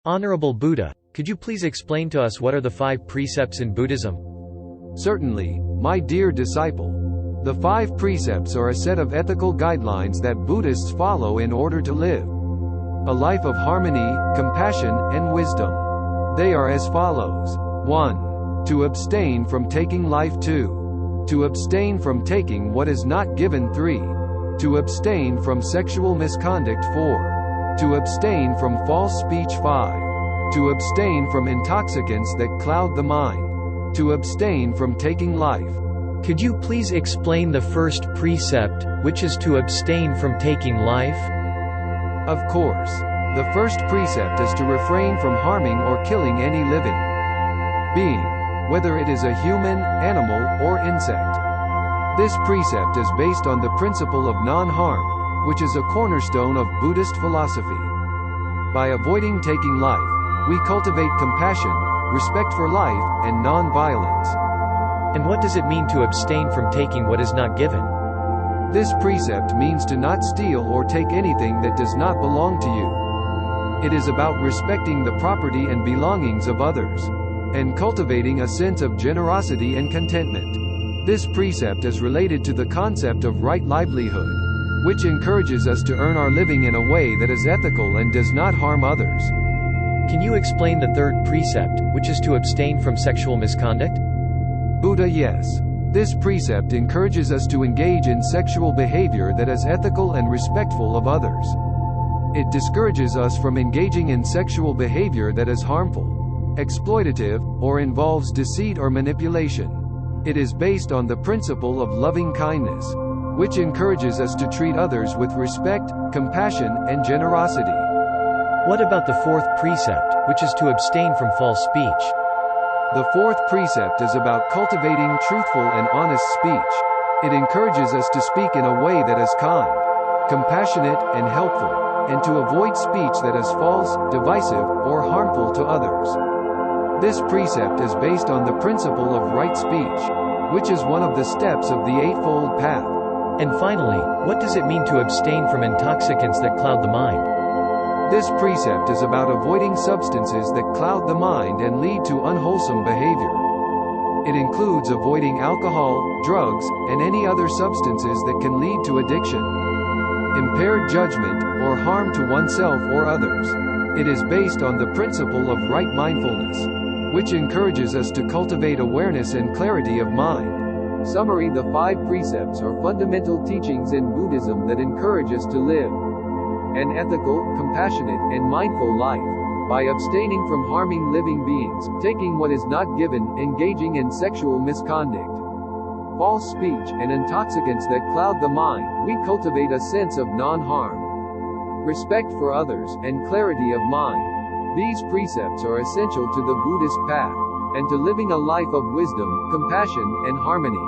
Honorable Buddha, could you please explain to us what are the 5 precepts in Buddhism? Certainly, my dear disciple. The 5 precepts are a set of ethical guidelines that Buddhists follow in order to live a life of harmony, compassion, and wisdom. They are as follows. 1. To abstain from taking life. 2. To abstain from taking what is not given. 3. To abstain from sexual misconduct. 4. To abstain from false speech. 5. To abstain from intoxicants that cloud the mind. To abstain from taking life. Could you please explain the first precept, which is to abstain from taking life? Of course. The first precept is to refrain from harming or killing any living being, whether it is a human, animal, or insect. This precept is based on the principle of non-harm, which is a cornerstone of Buddhist philosophy. By avoiding taking life, we cultivate compassion, respect for life, and non-violence. And what does it mean to abstain from taking what is not given? This precept means to not steal or take anything that does not belong to you. It is about respecting the property and belongings of others, and cultivating a sense of generosity and contentment. This precept is related to the concept of right livelihood, which encourages us to earn our living in a way that is ethical and does not harm others. Can you explain the third precept, which is to abstain from sexual misconduct? Buddha, yes. This precept encourages us to engage in sexual behavior that is ethical and respectful of others. It discourages us from engaging in sexual behavior that is harmful, exploitative, or involves deceit or manipulation. It is based on the principle of loving kindness, which encourages us to treat others with respect, compassion, and generosity. What about the fourth precept, which is to abstain from false speech? The fourth precept is about cultivating truthful and honest speech. It encourages us to speak in a way that is kind, compassionate, and helpful, and to avoid speech that is false, divisive, or harmful to others. This precept is based on the principle of right speech, which is one of the steps of the Eightfold Path. And finally, what does it mean to abstain from intoxicants that cloud the mind? This precept is about avoiding substances that cloud the mind and lead to unwholesome behavior. It includes avoiding alcohol, drugs, and any other substances that can lead to addiction, impaired judgment, or harm to oneself or others. It is based on the principle of right mindfulness, which encourages us to cultivate awareness and clarity of mind. Summary: the 5 precepts are fundamental teachings in Buddhism that encourage us to live an ethical, compassionate, and mindful life. By abstaining from harming living beings, taking what is not given, engaging in sexual misconduct, false speech, and intoxicants that cloud the mind, we cultivate a sense of non-harm, respect for others, and clarity of mind. These precepts are essential to the Buddhist path, and to living a life of wisdom, compassion, and harmony.